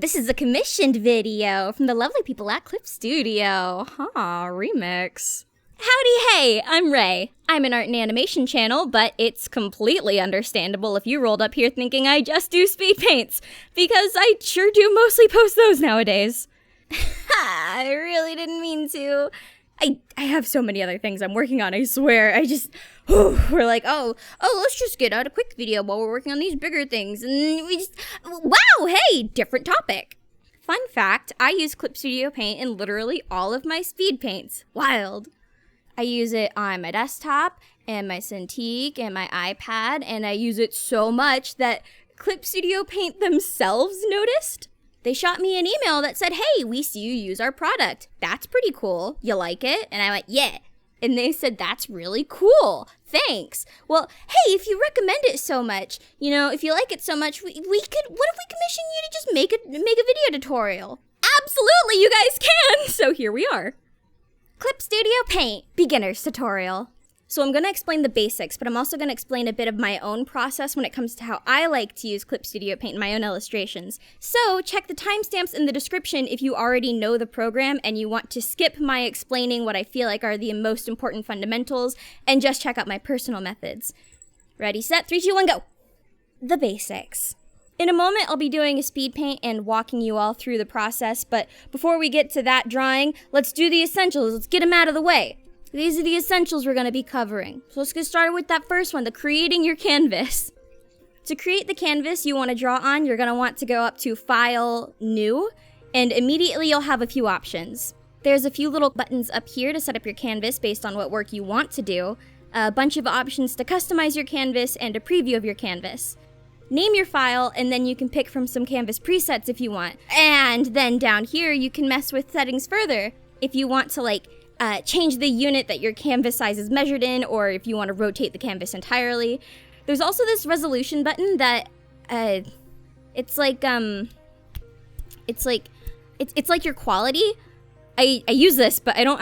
This is a commissioned video from the lovely people at Clip Studio. Remix. Howdy, hey, I'm Ray. I'm an art and animation channel, but it's completely understandable if you rolled up here thinking I just do speed paints, because I sure do mostly post those nowadays. I really didn't mean to. I have so many other things I'm working on, I swear. We're like, oh, let's just get out a quick video while we're working on these bigger things. And wow, hey, different topic. Fun fact, I use Clip Studio Paint in literally all of my speed paints. Wild. I use it on my desktop and my Cintiq and my iPad, and I use it so much that Clip Studio Paint themselves noticed. They shot me an email that said, hey, we see you use our product. That's pretty cool. You like it? And I went, yeah. And they said, that's really cool. Thanks. Well, hey, if you recommend it so much, if you like it so much, what if we commission you to just make a video tutorial? Absolutely, you guys can. So here we are. Clip Studio Paint, beginner's tutorial. So I'm going to explain the basics, but I'm also going to explain a bit of my own process when it comes to how I like to use Clip Studio Paint in my own illustrations. So check the timestamps in the description if you already know the program and you want to skip my explaining what I feel like are the most important fundamentals and just check out my personal methods. Ready, set, 3, 2, 1, go! The basics. In a moment, I'll be doing a speed paint and walking you all through the process, but before we get to that drawing, let's do the essentials. Let's get them out of the way. These are the essentials we're going to be covering. So let's get started with that first one, the creating your canvas. To create the canvas you want to draw on, you're going to want to go up to File, New, and immediately you'll have a few options. There's a few little buttons up here to set up your canvas based on what work you want to do, a bunch of options to customize your canvas, and a preview of your canvas. Name your file, and then you can pick from some canvas presets if you want. And then down here, you can mess with settings further if you want to change the unit that your canvas size is measured in, or if you want to rotate the canvas entirely. There's also this resolution button that, it's like your quality. I use this, but I don't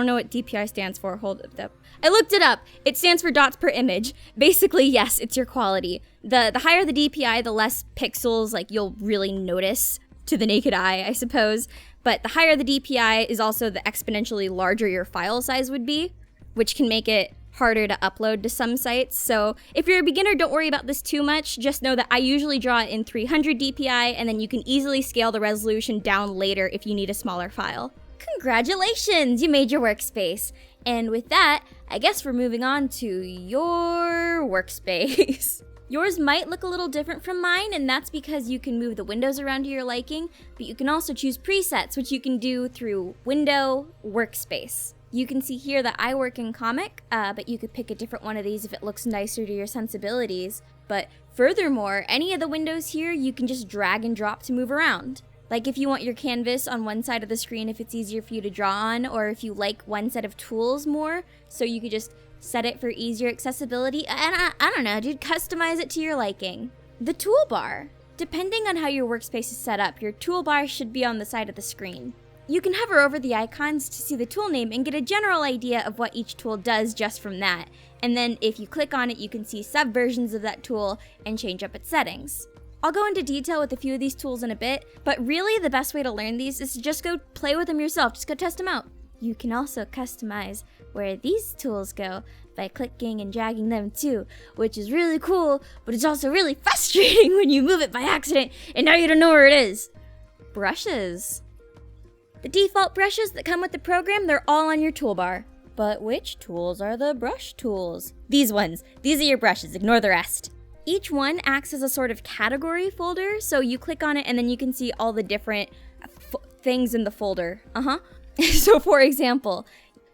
know what DPI stands for. Hold up. I looked it up. It stands for dots per image. Basically, yes, it's your quality. The higher the DPI, the less pixels you'll really notice to the naked eye, I suppose. But the higher the DPI is also the exponentially larger your file size would be, which can make it harder to upload to some sites. So if you're a beginner, don't worry about this too much. Just know that I usually draw it in 300 DPI, and then you can easily scale the resolution down later if you need a smaller file. Congratulations, you made your workspace. And with that, I guess we're moving on to your workspace. Yours might look a little different from mine, and that's because you can move the windows around to your liking, but you can also choose presets, which you can do through Window, Workspace. You can see here that I work in comic, but you could pick a different one of these if it looks nicer to your sensibilities. But furthermore, any of the windows here, you can just drag and drop to move around. Like if you want your canvas on one side of the screen if it's easier for you to draw on, or if you like one set of tools more, so you could just set it for easier accessibility, and I don't know, dude, customize it to your liking. The toolbar. Depending on how your workspace is set up, your toolbar should be on the side of the screen. You can hover over the icons to see the tool name and get a general idea of what each tool does just from that. And then if you click on it, you can see subversions of that tool and change up its settings. I'll go into detail with a few of these tools in a bit, but really the best way to learn these is to just go play with them yourself, just go test them out. You can also customize where these tools go by clicking and dragging them too, which is really cool, but it's also really frustrating when you move it by accident and now you don't know where it is. Brushes. The default brushes that come with the program, they're all on your toolbar. But which tools are the brush tools? These ones. These are your brushes, ignore the rest. Each one acts as a sort of category folder, so you click on it and then you can see all the different things in the folder. So for example,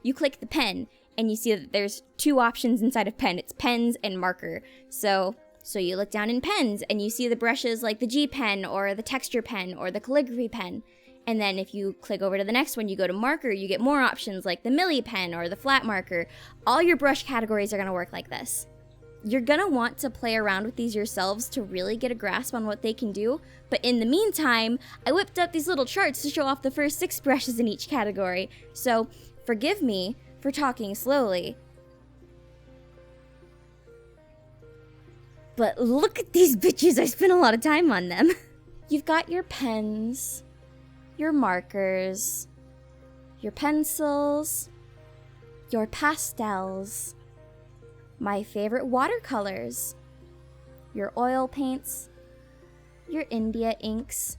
you click the pen and you see that there's two options inside of pen. It's pens and marker. So you look down in pens and you see the brushes like the G pen or the texture pen or the calligraphy pen. And then if you click over to the next one, you go to marker, you get more options like the Milli pen or the flat marker. All your brush categories are gonna work like this. You're gonna want to play around with these yourselves to really get a grasp on what they can do, but in the meantime, I whipped up these little charts to show off the first 6 brushes in each category, so forgive me for talking slowly. But look at these bitches, I spent a lot of time on them. You've got your pens, your markers, your pencils, your pastels, my favorite watercolors, your oil paints, your India inks,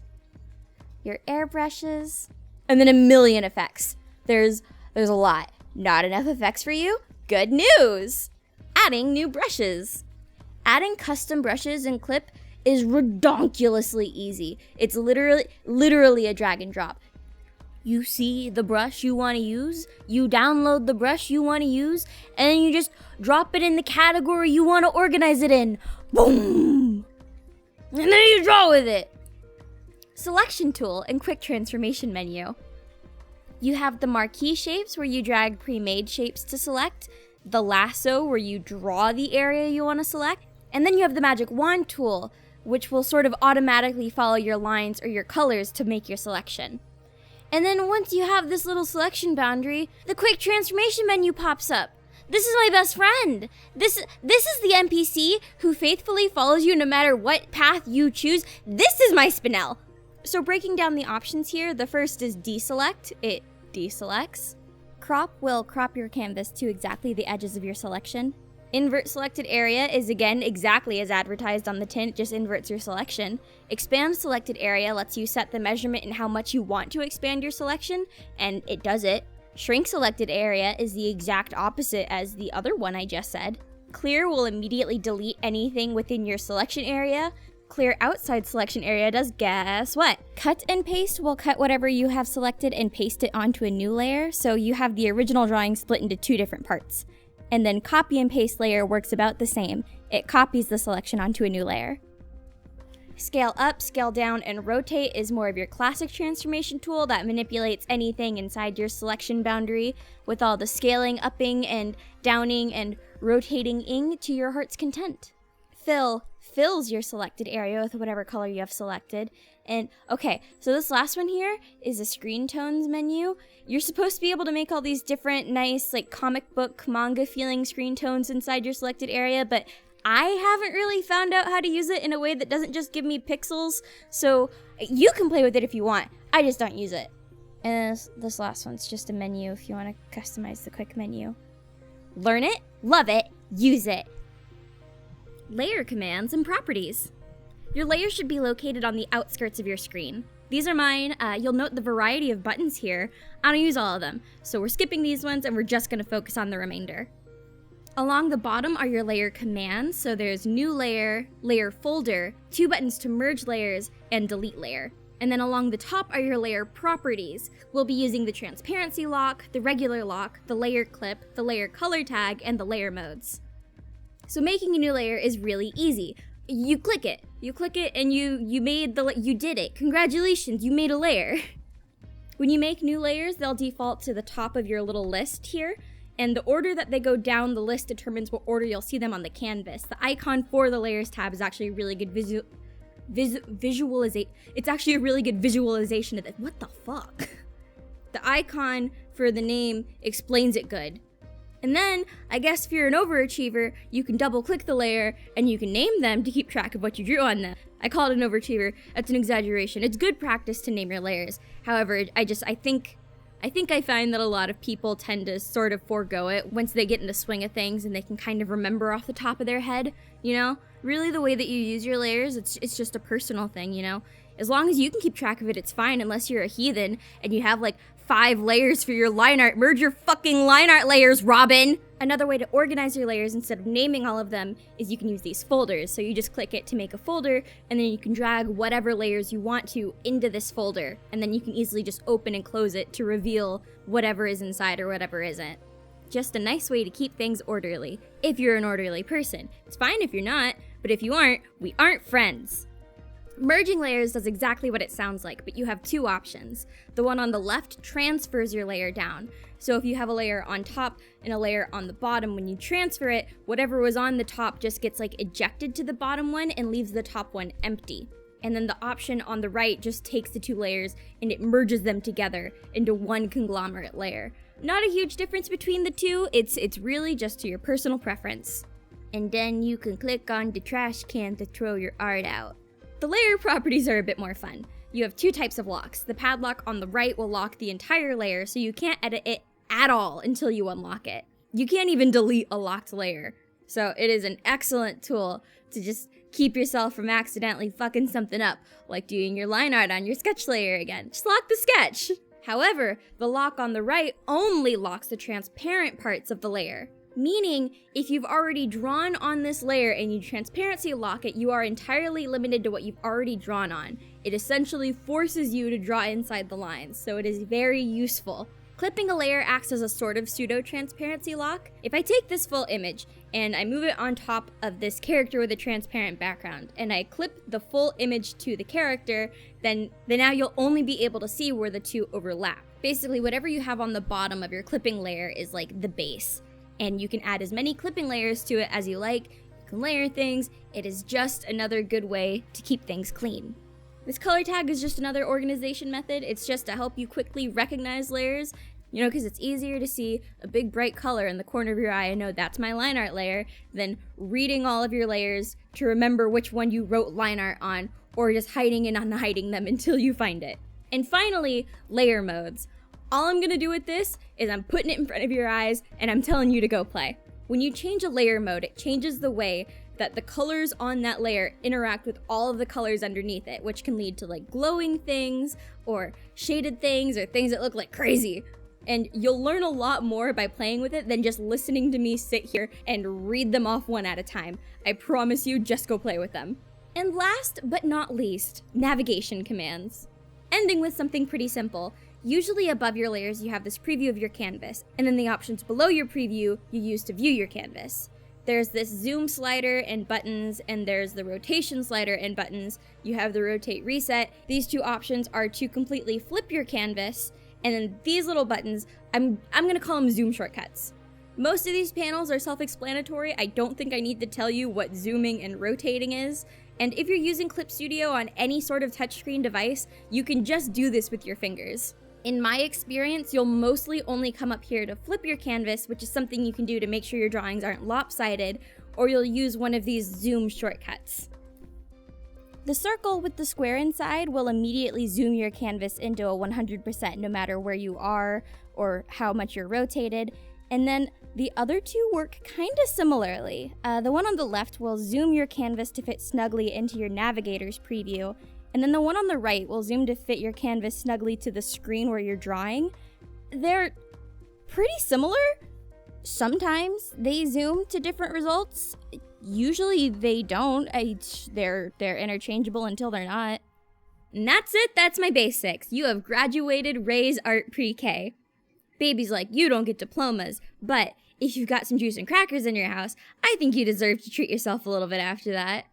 your airbrushes, and then a million effects. There's a lot. Not enough effects for you? Good news! Adding new brushes. Adding custom brushes and clip is redonkulously easy. It's literally a drag and drop. You see the brush you want to use, you download the brush you want to use, and then you just drop it in the category you want to organize it in. Boom! And then you draw with it. Selection tool and quick transformation menu. You have the marquee shapes where you drag pre-made shapes to select, the lasso where you draw the area you want to select, and then you have the magic wand tool, which will sort of automatically follow your lines or your colors to make your selection. And then once you have this little selection boundary, the quick transformation menu pops up. This is my best friend. This is the NPC who faithfully follows you no matter what path you choose. This is my Spinel. So breaking down the options here, the first is deselect. It deselects. Crop will crop your canvas to exactly the edges of your selection. Invert selected area is again exactly as advertised on the tint, just inverts your selection. Expand selected area lets you set the measurement and how much you want to expand your selection, and it does it. Shrink selected area is the exact opposite as the other one I just said. Clear will immediately delete anything within your selection area. Clear outside selection area does guess what? Cut and paste will cut whatever you have selected and paste it onto a new layer, so you have the original drawing split into two different parts. And then copy and paste layer works about the same. It copies the selection onto a new layer. Scale up, scale down, and rotate is more of your classic transformation tool that manipulates anything inside your selection boundary with all the scaling, upping, and downing, and rotating to your heart's content. Fill fills your selected area with whatever color you have selected. And okay, so this last one here is a screen tones menu. You're supposed to be able to make all these different nice like comic book manga feeling screen tones inside your selected area, but I haven't really found out how to use it in a way that doesn't just give me pixels. So you can play with it if you want. I just don't use it. And this last one's just a menu if you want to customize the quick menu. Learn it, love it, use it. Layer commands and properties. Your layers should be located on the outskirts of your screen. These are mine. You'll note the variety of buttons here. I don't use all of them, so we're skipping these ones and we're just going to focus on the remainder. Along the bottom are your layer commands, so there's new layer, layer folder, 2 buttons to merge layers, and delete layer. And then along the top are your layer properties. We'll be using the transparency lock, the regular lock, the layer clip, the layer color tag, and the layer modes. So making a new layer is really easy. You click it, and you did it. Congratulations, you made a layer. When you make new layers, they'll default to the top of your little list here, and the order that they go down the list determines what order you'll see them on the canvas. The icon for the layers tab is actually a really good visualization. It's actually a really good visualization of it. What the fuck? The icon for the name explains it good. And then, I guess if you're an overachiever, you can double click the layer and you can name them to keep track of what you drew on them. I call it an overachiever. That's an exaggeration. It's good practice to name your layers. However, I think I find that a lot of people tend to sort of forego it once they get in the swing of things and they can kind of remember off the top of their head, you know? Really the way that you use your layers, it's just a personal thing, you know? As long as you can keep track of it, it's fine, unless you're a heathen and you have like 5 layers for your line art. Merge your fucking line art layers, Robin! Another way to organize your layers instead of naming all of them is you can use these folders. So you just click it to make a folder, and then you can drag whatever layers you want to into this folder, and then you can easily just open and close it to reveal whatever is inside or whatever isn't. Just a nice way to keep things orderly, if you're an orderly person. It's fine if you're not, but if you aren't, we aren't friends. Merging layers does exactly what it sounds like, but you have 2 options. The one on the left transfers your layer down. So if you have a layer on top and a layer on the bottom, when you transfer it, whatever was on the top just gets like ejected to the bottom one and leaves the top one empty. And then the option on the right just takes the 2 layers and it merges them together into one conglomerate layer. Not a huge difference between the 2, it's really just to your personal preference. And then you can click on the trash can to throw your art out. The layer properties are a bit more fun. You have two types of locks. The padlock on the right will lock the entire layer, so you can't edit it at all until you unlock it. You can't even delete a locked layer. So it is an excellent tool to just keep yourself from accidentally fucking something up, like doing your line art on your sketch layer again. Just lock the sketch. However, the lock on the right only locks the transparent parts of the layer. Meaning, if you've already drawn on this layer and you transparency lock it, you are entirely limited to what you've already drawn on. It essentially forces you to draw inside the lines, so it is very useful. Clipping a layer acts as a sort of pseudo-transparency lock. If I take this full image and I move it on top of this character with a transparent background, and I clip the full image to the character, then now you'll only be able to see where the two overlap. Basically, whatever you have on the bottom of your clipping layer is like the base. And you can add as many clipping layers to it as you like. You can layer things. It is just another good way to keep things clean. This color tag is just another organization method. It's just to help you quickly recognize layers, because it's easier to see a big bright color in the corner of your eye and know that's my line art layer than reading all of your layers to remember which one you wrote line art on, or just hiding and unhiding them until you find it. And finally, layer modes. All I'm gonna do with this is I'm putting it in front of your eyes and I'm telling you to go play. When you change a layer mode, it changes the way that the colors on that layer interact with all of the colors underneath it, which can lead to like glowing things or shaded things or things that look like crazy. And you'll learn a lot more by playing with it than just listening to me sit here and read them off one at a time. I promise you, just go play with them. And last but not least, navigation commands. Ending with something pretty simple. Usually above your layers you have this preview of your canvas, and then the options below your preview you use to view your canvas. There's this zoom slider and buttons, and there's the rotation slider and buttons. You have the rotate reset. These two options are to completely flip your canvas, and then these little buttons, I'm gonna call them zoom shortcuts. Most of these panels are self-explanatory. I don't think I need to tell you what zooming and rotating is. And if you're using Clip Studio on any sort of touchscreen device, you can just do this with your fingers. In my experience, you'll mostly only come up here to flip your canvas, which is something you can do to make sure your drawings aren't lopsided, or you'll use one of these zoom shortcuts. The circle with the square inside will immediately zoom your canvas into a 100% no matter where you are or how much you're rotated. And then the other two work kinda similarly. The one on the left will zoom your canvas to fit snugly into your navigator's preview, and then the one on the right will zoom to fit your canvas snugly to the screen where you're drawing. They're pretty similar. Sometimes they zoom to different results. Usually they don't. They're interchangeable until they're not. And that's it, that's my basics. You have graduated Ray's Art Pre-K. Baby's like, you don't get diplomas, but if you've got some juice and crackers in your house, I think you deserve to treat yourself a little bit after that.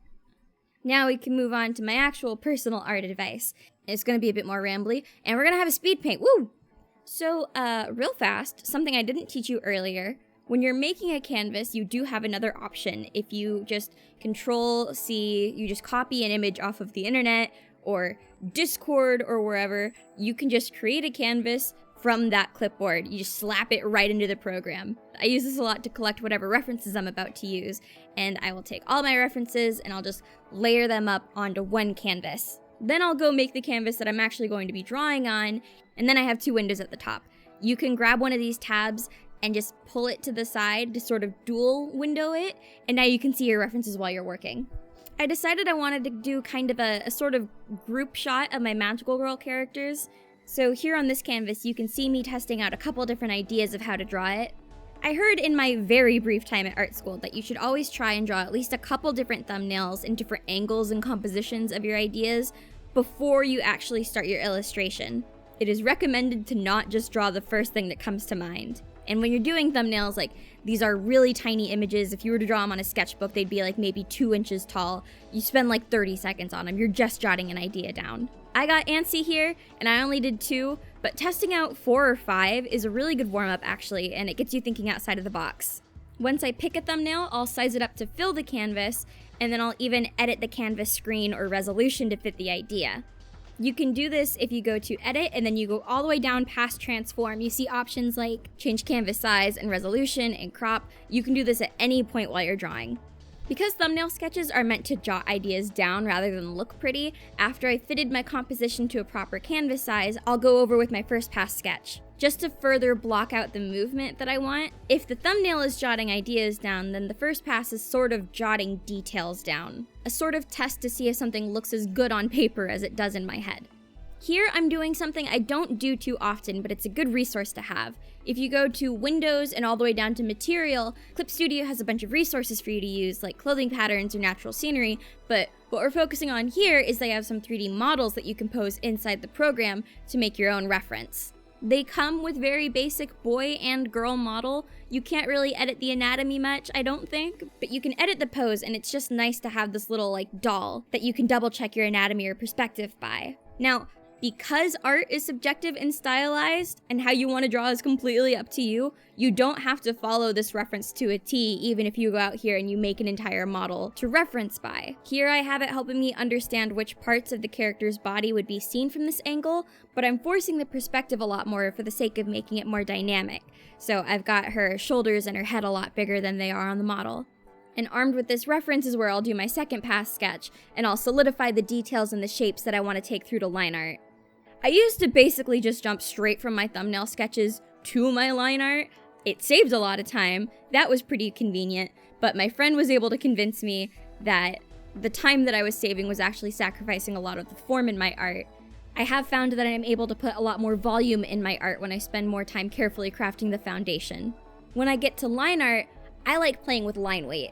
Now we can move on to my actual personal art advice. It's gonna be a bit more rambly, and we're gonna have a speed paint, woo! So, real fast, something I didn't teach you earlier. When you're making a canvas, you do have another option. If you just Control-C, you just copy an image off of the internet, or Discord, or wherever, you can just create a canvas from that clipboard. You just slap it right into the program. I use this a lot to collect whatever references I'm about to use, and I will take all my references and I'll just layer them up onto one canvas. Then I'll go make the canvas that I'm actually going to be drawing on, and then I have two windows at the top. You can grab one of these tabs and just pull it to the side to sort of dual window it, and now you can see your references while you're working. I decided I wanted to do kind of a sort of group shot of my magical girl characters. So here on this canvas, you can see me testing out a couple different ideas of how to draw it. I heard in my very brief time at art school that you should always try and draw at least a couple different thumbnails in different angles and compositions of your ideas before you actually start your illustration. It is recommended to not just draw the first thing that comes to mind. And when you're doing thumbnails, like, these are really tiny images. If you were to draw them on a sketchbook, they'd be like maybe 2 inches tall. You spend like 30 seconds on them. You're just jotting an idea down. I got antsy here, and I only did 2, but testing out 4 or 5 is a really good warm-up actually, and it gets you thinking outside of the box. Once I pick a thumbnail, I'll size it up to fill the canvas, and then I'll even edit the canvas screen or resolution to fit the idea. You can do this if you go to edit and then you go all the way down past transform. You see options like change canvas size and resolution and crop. You can do this at any point while you're drawing. Because thumbnail sketches are meant to jot ideas down rather than look pretty, after I fitted my composition to a proper canvas size, I'll go over with my first pass sketch, just to further block out the movement that I want. If the thumbnail is jotting ideas down, then the first pass is sort of jotting details down, a sort of test to see if something looks as good on paper as it does in my head. Here I'm doing something I don't do too often, but it's a good resource to have. If you go to Windows and all the way down to Material, Clip Studio has a bunch of resources for you to use, like clothing patterns or natural scenery, but what we're focusing on here is they have some 3D models that you can pose inside the program to make your own reference. They come with very basic boy and girl model. You can't really edit the anatomy much, I don't think, but you can edit the pose, and it's just nice to have this little doll that you can double check your anatomy or perspective by. Now, because art is subjective and stylized, and how you want to draw is completely up to you, you don't have to follow this reference to a T, even if you go out here and you make an entire model to reference by. Here I have it helping me understand which parts of the character's body would be seen from this angle, but I'm forcing the perspective a lot more for the sake of making it more dynamic. So I've got her shoulders and her head a lot bigger than they are on the model. And armed with this reference is where I'll do my second pass sketch, and I'll solidify the details and the shapes that I want to take through to line art. I used to basically just jump straight from my thumbnail sketches to my line art. It saved a lot of time, that was pretty convenient, but my friend was able to convince me that the time that I was saving was actually sacrificing a lot of the form in my art. I have found that I am able to put a lot more volume in my art when I spend more time carefully crafting the foundation. When I get to line art, I like playing with line weight.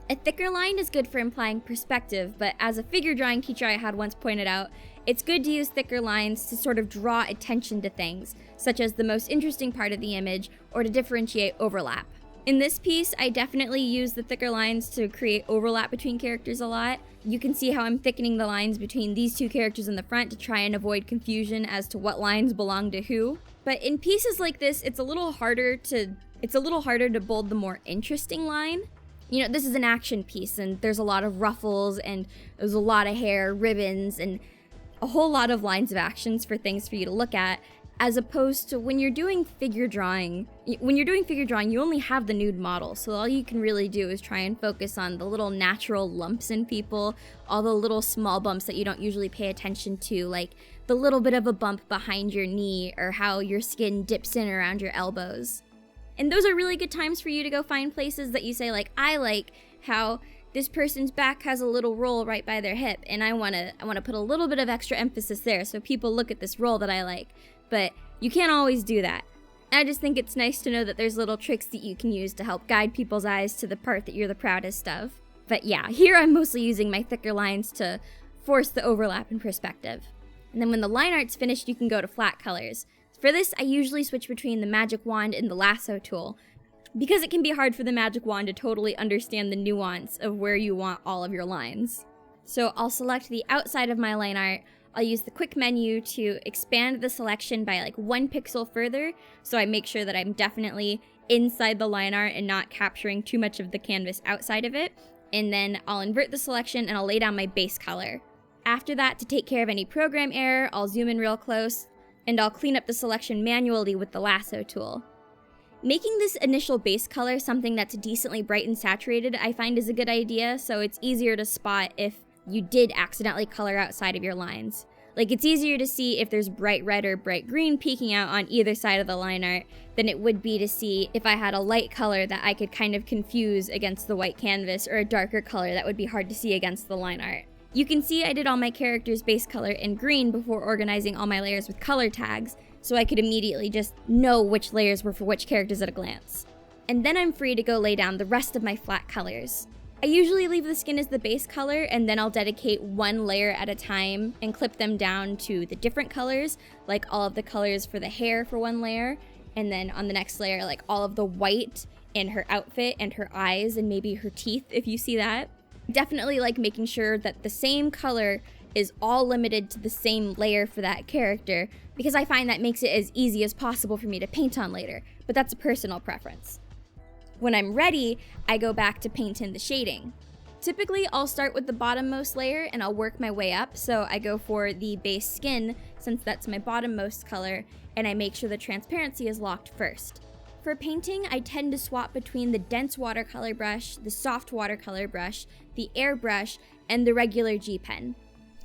A thicker line is good for implying perspective, but as a figure drawing teacher I had once pointed out, it's good to use thicker lines to sort of draw attention to things, such as the most interesting part of the image, or to differentiate overlap. In this piece, I definitely use the thicker lines to create overlap between characters a lot. You can see how I'm thickening the lines between these two characters in the front to try and avoid confusion as to what lines belong to who. But in pieces like this, it's a little harder to bold the more interesting line. You know, this is an action piece, and there's a lot of ruffles, and there's a lot of hair, ribbons, and a whole lot of lines of actions for things for you to look at, as opposed to when you're doing figure drawing. When you're doing figure drawing, you only have the nude model, so all you can really do is try and focus on the little natural lumps in people, all the little small bumps that you don't usually pay attention to, like the little bit of a bump behind your knee, or how your skin dips in around your elbows. And those are really good times for you to go find places that you say, like, I like how this person's back has a little roll right by their hip, and I want to put a little bit of extra emphasis there so people look at this roll that I like. But you can't always do that. I just think it's nice to know that there's little tricks that you can use to help guide people's eyes to the part that you're the proudest of. But yeah, here I'm mostly using my thicker lines to force the overlap in perspective. And then when the line art's finished, you can go to flat colors. For this, I usually switch between the magic wand and the lasso tool, because it can be hard for the magic wand to totally understand the nuance of where you want all of your lines. So I'll select the outside of my line art. I'll use the quick menu to expand the selection by like 1 pixel further, so I make sure that I'm definitely inside the line art and not capturing too much of the canvas outside of it. And then I'll invert the selection and I'll lay down my base color. After that, to take care of any program error, I'll zoom in real close, and I'll clean up the selection manually with the lasso tool. Making this initial base color something that's decently bright and saturated I find is a good idea, so it's easier to spot if you did accidentally color outside of your lines. Like, it's easier to see if there's bright red or bright green peeking out on either side of the line art than it would be to see if I had a light color that I could kind of confuse against the white canvas, or a darker color that would be hard to see against the line art. You can see I did all my characters' base color in green before organizing all my layers with color tags, so I could immediately just know which layers were for which characters at a glance. And then I'm free to go lay down the rest of my flat colors. I usually leave the skin as the base color, and then I'll dedicate one layer at a time and clip them down to the different colors, like all of the colors for the hair for one layer, and then on the next layer, like all of the white in her outfit and her eyes and maybe her teeth, if you see that. Definitely like making sure that the same color is all limited to the same layer for that character, because I find that makes it as easy as possible for me to paint on later, but that's a personal preference. When I'm ready, I go back to paint in the shading. Typically, I'll start with the bottommost layer and I'll work my way up, so I go for the base skin since that's my bottommost color, and I make sure the transparency is locked first. For painting, I tend to swap between the dense watercolor brush, the soft watercolor brush, the airbrush, and the regular G pen.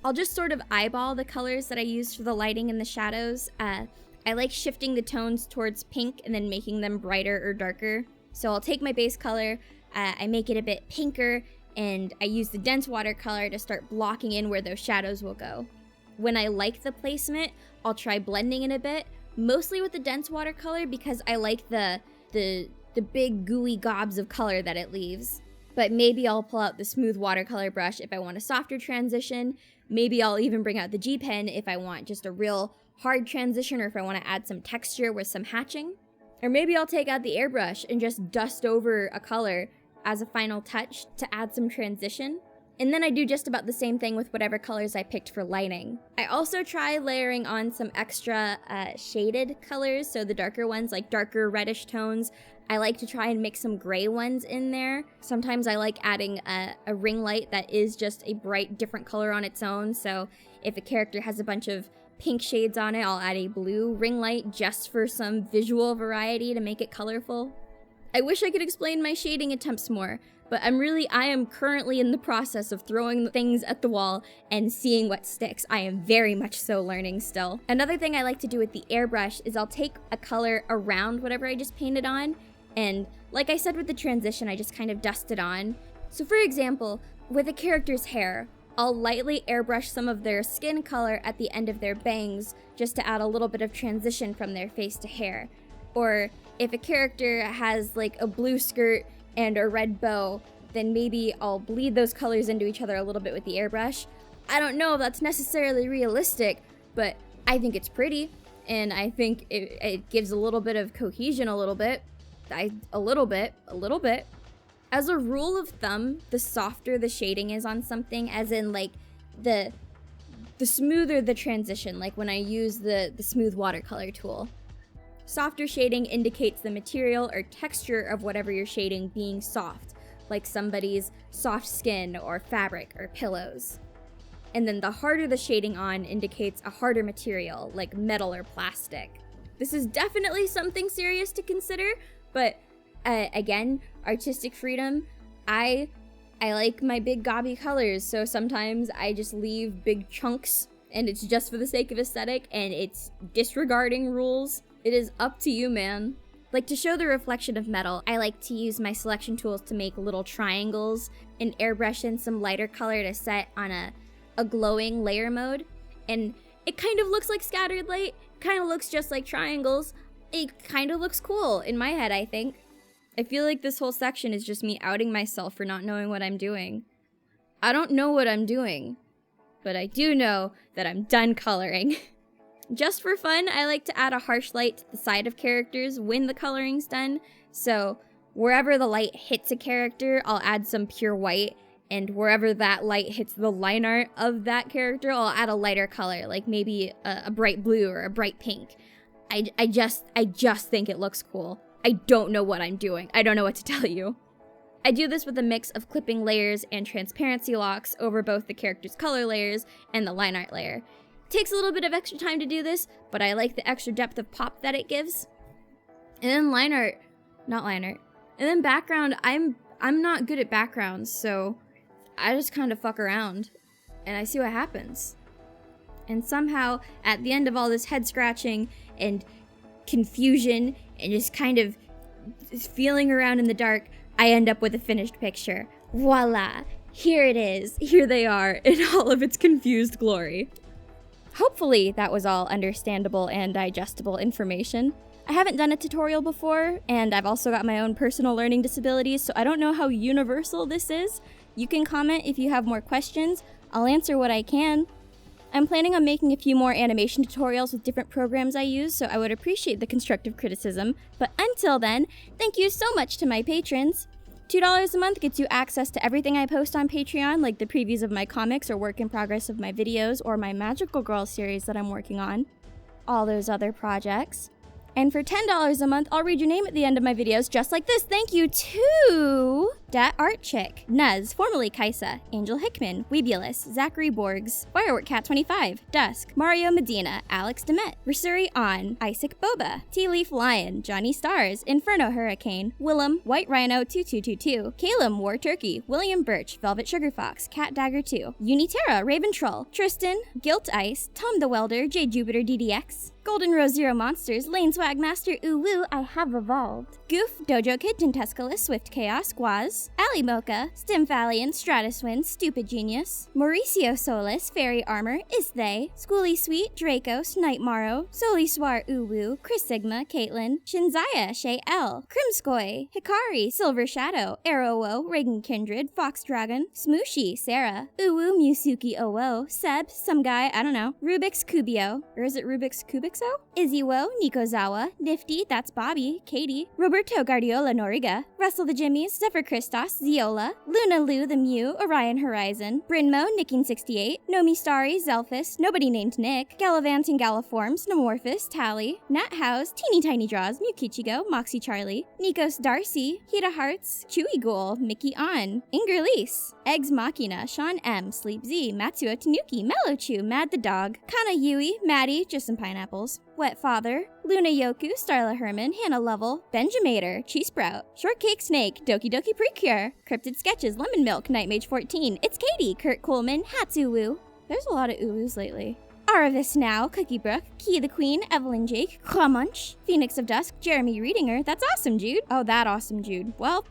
I'll just sort of eyeball the colors that I use for the lighting and the shadows. I like shifting the tones towards pink and then making them brighter or darker. So I'll take my base color, I make it a bit pinker, and I use the dense watercolor to start blocking in where those shadows will go. When I like the placement, I'll try blending it a bit, mostly with the dense watercolor because I like the big gooey gobs of color that it leaves. But maybe I'll pull out the smooth watercolor brush if I want a softer transition. Maybe I'll even bring out the G pen if I want just a real hard transition or if I want to add some texture with some hatching. Or maybe I'll take out the airbrush and just dust over a color as a final touch to add some transition. And then I do just about the same thing with whatever colors I picked for lighting. I also try layering on some extra shaded colors, so the darker ones, like darker reddish tones. I like to try and mix some gray ones in there. Sometimes I like adding a ring light that is just a bright different color on its own, so if a character has a bunch of pink shades on it, I'll add a blue ring light just for some visual variety to make it colorful. I wish I could explain my shading attempts more, but I am currently in the process of throwing things at the wall and seeing what sticks. I am very much so learning still. Another thing I like to do with the airbrush is I'll take a color around whatever I just painted on, and like I said with the transition, I just kind of dust it on. So for example, with a character's hair, I'll lightly airbrush some of their skin color at the end of their bangs just to add a little bit of transition from their face to hair. Or if a character has like a blue skirt and a red bow, then maybe I'll bleed those colors into each other a little bit with the airbrush. I don't know if that's necessarily realistic, but I think it's pretty, and I think it gives a little bit of cohesion a little bit. A little bit. As a rule of thumb, the softer the shading is on something, as in like the smoother the transition, like when I use the smooth watercolor tool. Softer shading indicates the material or texture of whatever you're shading being soft, like somebody's soft skin or fabric or pillows. And then the harder the shading on indicates a harder material, like metal or plastic. This is definitely something serious to consider, but again, artistic freedom. I like my big gobby colors, so sometimes I just leave big chunks and it's just for the sake of aesthetic and it's disregarding rules. It is up to you, man. Like, to show the reflection of metal, I like to use my selection tools to make little triangles and airbrush in some lighter color to set on a glowing layer mode. And it kind of looks like scattered light, kind of looks just like triangles. It kind of looks cool in my head, I think. I feel like this whole section is just me outing myself for not knowing what I'm doing. I don't know what I'm doing, but I do know that I'm done coloring. Just for fun, I like to add a harsh light to the side of characters when the coloring's done. So wherever the light hits a character, I'll add some pure white. And wherever that light hits the line art of that character, I'll add a lighter color, like maybe a bright blue or a bright pink. I just think it looks cool. I don't know what I'm doing. I don't know what to tell you. I do this with a mix of clipping layers and transparency locks over both the character's color layers and the line art layer. Takes a little bit of extra time to do this, but I like the extra depth of pop that it gives. And then And then background, I'm not good at backgrounds, so I just kind of fuck around and I see what happens. And somehow, at the end of all this head scratching and confusion and just kind of feeling around in the dark, I end up with a finished picture. Voila! Here it is. Here they are in all of its confused glory. Hopefully that was all understandable and digestible information. I haven't done a tutorial before, and I've also got my own personal learning disabilities, so I don't know how universal this is. You can comment if you have more questions. I'll answer what I can. I'm planning on making a few more animation tutorials with different programs I use, so I would appreciate the constructive criticism. But until then, thank you so much to my patrons. $2 a month gets you access to everything I post on Patreon, like the previews of my comics or work in progress of my videos or my Magical Girl series that I'm working on. All those other projects. And for $10 a month, I'll read your name at the end of my videos just like this. Thank you to Dat Art Chick, Nuz, formerly Kaisa, Angel Hickman, Weebulus, Zachary Borgs, Firework Cat 25, Dusk, Mario Medina, Alex Demet, Versuri On, Isaac Boba, Tea Leaf Lion, Johnny Stars, Inferno Hurricane, Willem, White Rhino 2222, Calum War Turkey, William Birch, Velvet Sugar Fox, Cat Dagger 2, Uniterra, Raven Troll, Tristan, Guilt Ice, Tom the Welder, J Jupiter DDX, Golden Rose Zero Monsters, Lane Swag Master, Ooh Woo, I have evolved. Goof, Dojo Kid, Gentescalus, Swift Chaos, Guaz, Ali Mocha, Stimfallion, Stratuswind, Stupid Genius, Mauricio Solis, Fairy Armor, Isthey, Schooly Sweet, Dracos, Nightmaro, Soliswar Ooh Woo, Chris Sigma, Caitlin, Shinzaya, Shay L, Krimskoy, Hikari, Silver Shadow, Arrowo, Reagan Kindred, Fox Dragon, Smooshy, Sarah, Ooh Woo, Musuki Owo, Seb, some guy, I don't know, Rubik's Kubio, or is it Rubik's Kubixo? Izzywo, Nikozawa, Nifty, that's Bobby, Katie, Roberto Guardiola Noriga, Russell the Jimmies, Zephyr Christos, Ziola, Luna Lou the Mew, Orion Horizon, Brynmo, Nicking68, Nomi Starry, Zelphus, Nobody Named Nick, Gallivanting Galliforms, Nomorphous, Tally, Nat House, Teeny Tiny Draws, Mukichigo, Moxie Charlie, Nikos Darcy, Hita Hearts, Chewy Ghoul, Mickey On, Ingerlease, Eggs Machina, Sean M, Sleep Z, Matsuo Tanuki, Mellow Chew, Mad the Dog, Kana Yui, Maddie, just some pineapples, Wet Father, Luna Yoku, Starla Herman, Hannah Lovell, Benjamator, Cheese Sprout, Shortcake Snake, Doki Doki Precure, Cryptid Sketches, Lemon Milk, Nightmage 14, It's Katie, Kurt Coleman, Hatsuwu. There's a lot of Uwus lately. Aravis Now, Cookie Brook, Key the Queen, Evelyn Jake, Kramunch, Phoenix of Dusk, Jeremy Readinger. That's awesome, Jude. Oh, that awesome, Jude. Well,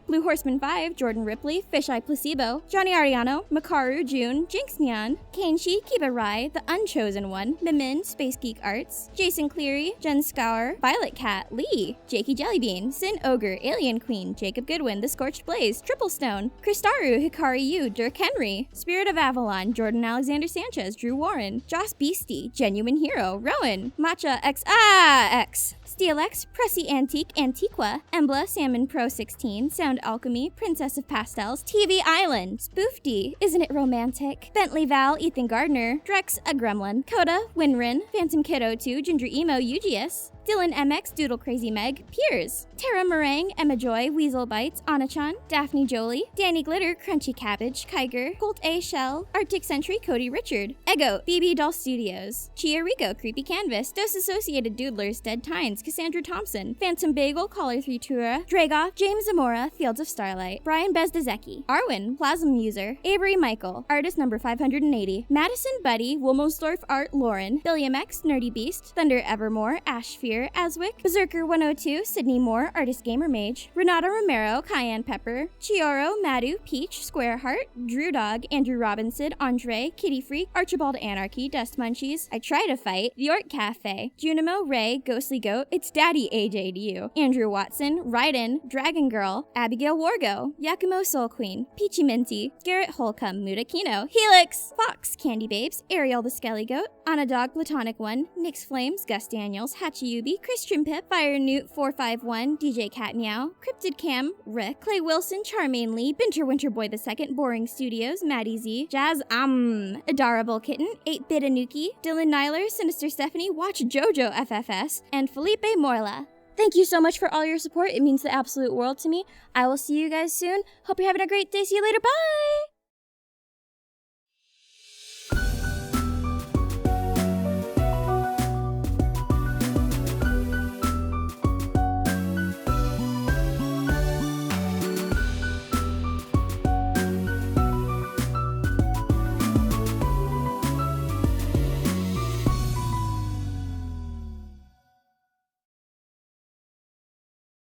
Blue Horseman 5, Jordan Ripley, Fisheye Placebo, Johnny Ariano, Makaru, June, Jinx Neon, Kanshi, Kiba Rai, The Unchosen One, Mimin, Space Geek Arts, Jason Cleary, Jen Scour, Violet Cat, Lee, Jakey Jellybean, Sin Ogre, Alien Queen, Jacob Goodwin, The Scorched Blaze, Triple Stone, Kristaru, Hikari Yu, Dirk Henry, Spirit of Avalon, Jordan Alexander Sanchez, Drew Warren, Joss Beastie, Genuine Hero, Rowan, Matcha X, Steelex, Pressy Antique, Antiqua, Embla, Salmon Pro 16, Sound Alchemy, Princess of Pastels, TV Island, Spoofdy, Isn't It Romantic, Bentley Val, Ethan Gardner, Drex, a Gremlin, Coda, Winrin, Phantom Kiddo 2, Ginger Emo, Ugius, Dylan MX, Doodle Crazy Meg, Piers, Tara Meringue, Emma Joy, Weasel Bites, Anachan, Daphne Jolie, Danny Glitter, Crunchy Cabbage, Kiger, Colt A. Shell, Arctic Sentry, Cody Richard, Ego, BB Doll Studios, Chia Rico, Creepy Canvas, Dos Associated Doodlers, Dead Tines, Cassandra Thompson, Phantom Bagel, Caller 3 Tura, Dragoff, James Zamora, Fields of Starlight, Brian Bezdezecki, Arwin, Plasm User, Avery Michael, Artist number 580, Madison Buddy, Wilmosdorf Art Lauren, Billiam X, Nerdy Beast, Thunder Evermore, Ash Fear, Aswick, Berserker 102, Sydney Moore, Artist Gamer Mage, Renata Romero, Cayenne Pepper, Chioro, Madu, Peach, Square Heart, Drew Dog, Andrew Robinson, Andre, Kitty Freak, Archibald Anarchy, Dust Munchies, I Try to Fight, The York Cafe, Junimo, Ray, Ghostly Goat, It's Daddy AJDU, Andrew Watson, Raiden, Dragon Girl, Abigail Wargo, Yakumo Soul Queen, Peachy Minty, Garrett Holcomb, Mudakino, Helix, Fox, Candy Babes, Ariel the Skelly Goat, Anna Dog Platonic One, Nyx Flames, Gus Daniels, Hachiyubi, Christian Pip, Fire Newt 451, DJ Cat Meow, Cryptid Cam, Rick, Clay Wilson, Charmaine Lee, Binter Winter Boy II, Boring Studios, Maddie Z, Jazz Adorable Kitten, 8-Bit Anuki, Dylan Nyler, Sinister Stephanie, Watch Jojo FFS, and Felipe Morla. Thank you so much for all your support. It means the absolute world to me. I will see you guys soon. Hope you're having a great day. See you later. Bye!